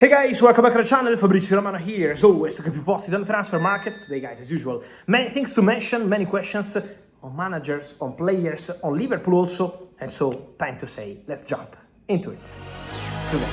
Hey guys, welcome back to the channel. Fabrizio Romano here, as always, to keep you posted on the transfer market. Today, guys, as usual, many things to mention, many questions on managers, on players, on Liverpool also. And so, time to say, let's jump into it today.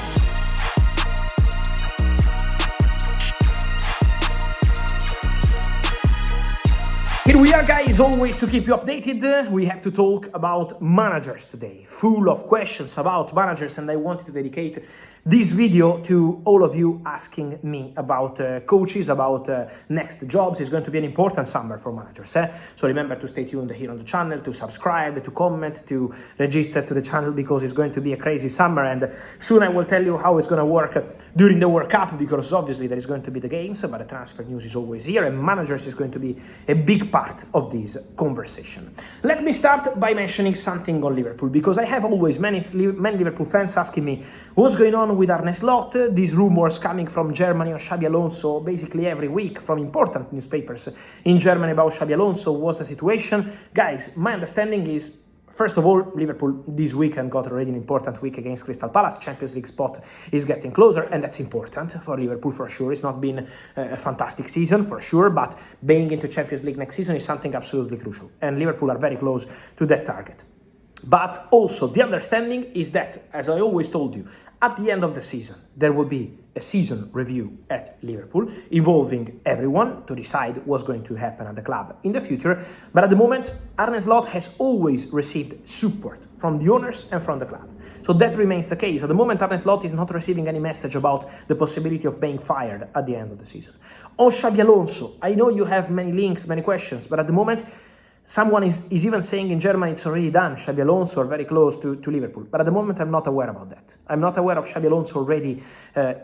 Here we are, guys, always to keep you updated. We have to talk about managers today, full of questions about managers, and I wanted to dedicate this video to all of you asking me about coaches, about next jobs. It's going to be an important summer for managers. So remember to stay tuned here on the channel, to subscribe, to comment, to register to the channel, because it's going to be a crazy summer. And soon I will tell you how it's going to work during the World Cup, because obviously there is going to be the games, but the transfer news is always here, and managers is going to be a big part of this conversation. Let me start by mentioning something on Liverpool, because I have always many Liverpool fans asking me what's going on with Arne Slot. These rumors coming from Germany on Xabi Alonso basically every week from important newspapers in Germany about Xabi Alonso. What's the situation? Guys, my understanding is, first of all, Liverpool this weekend got already an important week against Crystal Palace. Champions League spot is getting closer, and that's important for Liverpool for sure. It's not been a fantastic season for sure, but being into Champions League next season is something absolutely crucial, and Liverpool are very close to that target. But also, the understanding is that, as I always told you, at the end of the season, there will be a season review at Liverpool involving everyone to decide what's going to happen at the club in the future. But at the moment, Arne Slot has always received support from the owners and from the club. So that remains the case. At the moment, Arne Slot is not receiving any message about the possibility of being fired at the end of the season. On Xabi Alonso, I know you have many links, many questions, but at the moment, someone is even saying in Germany it's already done, Xabi Alonso, or very close to Liverpool. But at the moment, I'm not aware about that. I'm not aware of Xabi Alonso already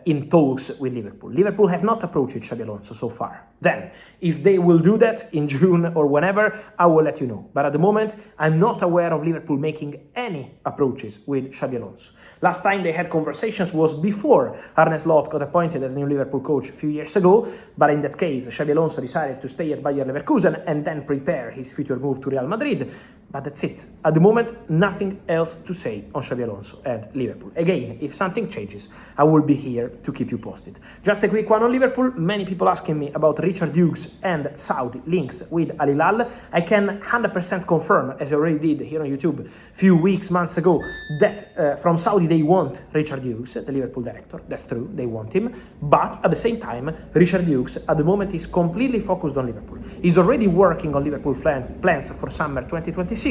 in talks with Liverpool. Liverpool have not approached Xabi Alonso so far. Then, if they will do that in June or whenever, I will let you know. But at the moment, I'm not aware of Liverpool making any approaches with Xabi Alonso. Last time they had conversations was before Arne Slot got appointed as new Liverpool coach a few years ago. But in that case, Xabi Alonso decided to stay at Bayer Leverkusen and then prepare his future move to Real Madrid. But that's it. At the moment, nothing else to say on Xabi Alonso and Liverpool. Again, if something changes, I will be here to keep you posted. Just a quick one on Liverpool. Many people asking me about Richard Hughes and Saudi links with Al Hilal. I can 100% confirm, as I already did here on YouTube a few weeks, months ago, that from Saudi they want Richard Hughes, the Liverpool director. That's true, they want him. But at the same time, Richard Hughes at the moment is completely focused on Liverpool. He's already working on Liverpool plans for summer 2026.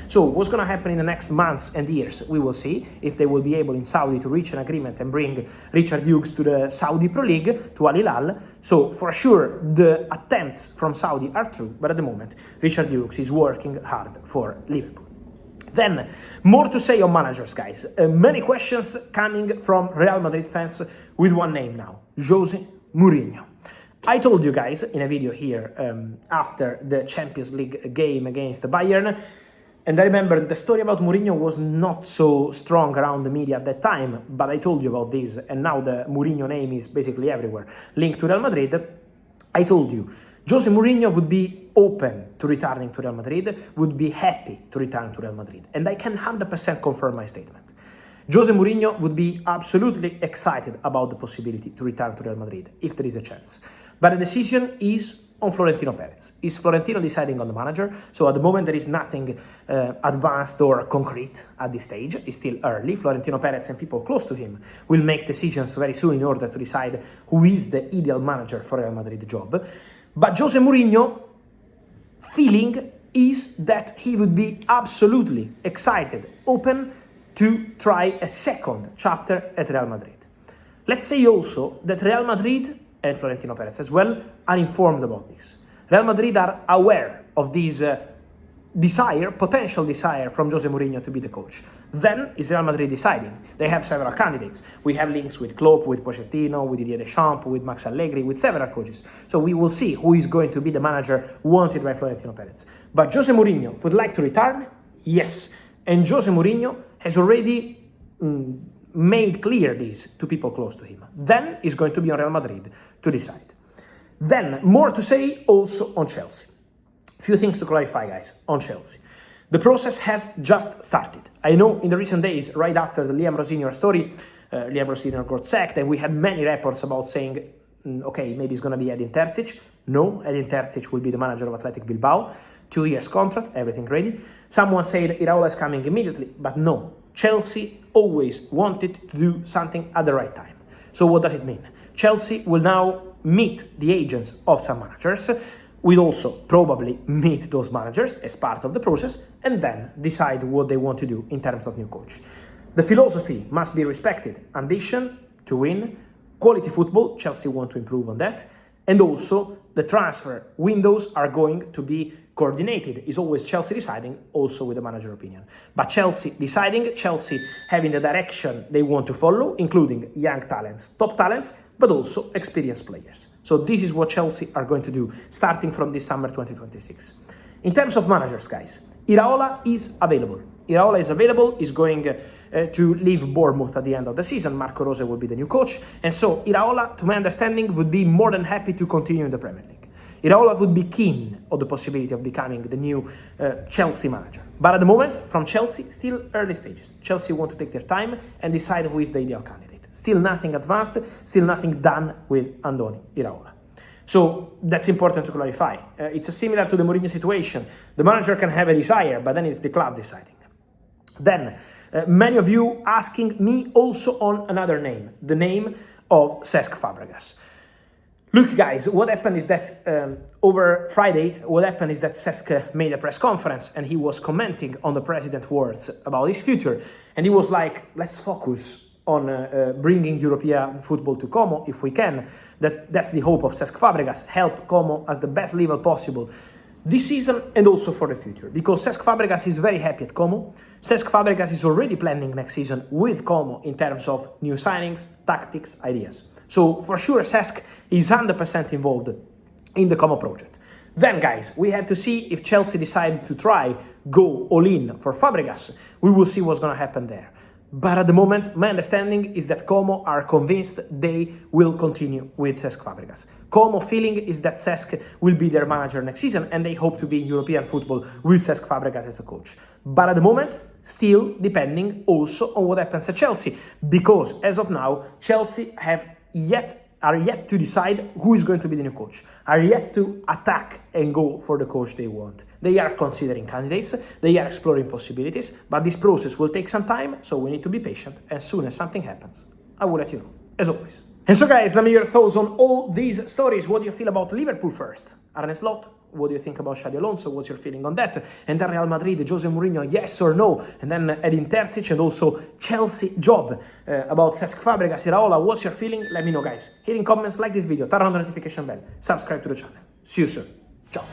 So what's going to happen in the next months and years, we will see if they will be able in Saudi to reach an agreement and bring Richard Hughes to the Saudi Pro League, to Al Hilal. So for sure, the attempts from Saudi are true, but at the moment, Richard Hughes is working hard for Liverpool. Then, more to say on managers, guys. Many questions coming from Real Madrid fans with one name now, Jose Mourinho. I told you guys in a video here after the Champions League game against Bayern, and I remember the story about Mourinho was not so strong around the media at that time, but I told you about this, and now the Mourinho name is basically everywhere, linked to Real Madrid. I told you, Jose Mourinho would be open to returning to Real Madrid, would be happy to return to Real Madrid, and I can 100% confirm my statement. Jose Mourinho would be absolutely excited about the possibility to return to Real Madrid, if there is a chance. But the decision is on Florentino Perez. Is Florentino deciding on the manager? So at the moment there is nothing advanced or concrete at this stage. It's still early. Florentino Perez and people close to him will make decisions very soon in order to decide who is the ideal manager for Real Madrid job. But Jose Mourinho feeling is that he would be absolutely excited, open to try a second chapter at Real Madrid. Let's say also that Real Madrid and Florentino Perez as well are informed about this. Real Madrid are aware of this potential desire from Jose Mourinho to be the coach. Then is Real Madrid deciding. They have several candidates. We have links with Klopp, with Pochettino, with Didier Deschamps, with Max Allegri, with several coaches. So we will see who is going to be the manager wanted by Florentino Perez. But Jose Mourinho would like to return? Yes. And Jose Mourinho has already made clear this to people close to him. Then it's going to be on Real Madrid to decide. Then, more to say also on Chelsea. Few things to clarify, guys, on Chelsea. The process has just started. I know in the recent days, right after the Liam Rosignol story, Liam Rossini got sacked, and we had many reports about saying, okay, maybe it's going to be Edin Terzic. No, Edin Terzic will be the manager of Athletic Bilbao. 2 years contract, everything ready. Someone said Iraola is coming immediately, but no. Chelsea always wanted to do something at the right time. So what does it mean? Chelsea will now meet the agents of some managers, will also probably meet those managers as part of the process, and then decide what they want to do in terms of new coach. The philosophy must be respected. Ambition to win, quality football, Chelsea want to improve on that, and also the transfer windows are going to be coordinated. Is always Chelsea deciding, also with the manager opinion. But Chelsea deciding, Chelsea having the direction they want to follow, including young talents, top talents, but also experienced players. So this is what Chelsea are going to do, starting from this summer 2026. In terms of managers, guys, Iraola is available. Iraola is available, is going to leave Bournemouth at the end of the season. Marco Rose will be the new coach. And so Iraola, to my understanding, would be more than happy to continue in the Premier League. Iraola would be keen on the possibility of becoming the new Chelsea manager. But at the moment, from Chelsea, still early stages. Chelsea want to take their time and decide who is the ideal candidate. Still nothing advanced, still nothing done with Andoni Iraola. So that's important to clarify. It's similar to the Mourinho situation. The manager can have a desire, but then it's the club deciding. Then, many of you asking me also on another name, the name of Cesc Fabregas. Look, guys, what happened is that over Friday, Cesc made a press conference and he was commenting on the president's words about his future. And he was like, let's focus on bringing European football to Como if we can. That's the hope of Cesc Fabregas, help Como as the best level possible this season and also for the future. Because Cesc Fabregas is very happy at Como. Cesc Fabregas is already planning next season with Como in terms of new signings, tactics, ideas. So for sure, Cesc is 100% involved in the Como project. Then, guys, we have to see if Chelsea decide to go all in for Fabregas. We will see what's going to happen there. But at the moment, my understanding is that Como are convinced they will continue with Cesc Fabregas. Como feeling is that Cesc will be their manager next season and they hope to be in European football with Cesc Fabregas as a coach. But at the moment, still depending also on what happens at Chelsea. Because as of now, Chelsea are yet to decide who is going to be the new coach, are yet to attack and go for the coach they want. They are considering candidates, they are exploring possibilities, but this process will take some time, so we need to be patient. As soon as something happens, I will let you know, as always. And so, guys, let me hear your thoughts on all these stories. What do you feel about Liverpool first? Arne Slot, what do you think about Xabi Alonso? What's your feeling on that? And then Real Madrid, Jose Mourinho, yes or no? And then Edin Terzic and also Chelsea job about Cesc Fabregas, Iraola. What's your feeling? Let me know, guys. Here in comments, like this video, turn on the notification bell, subscribe to the channel. See you soon. Ciao.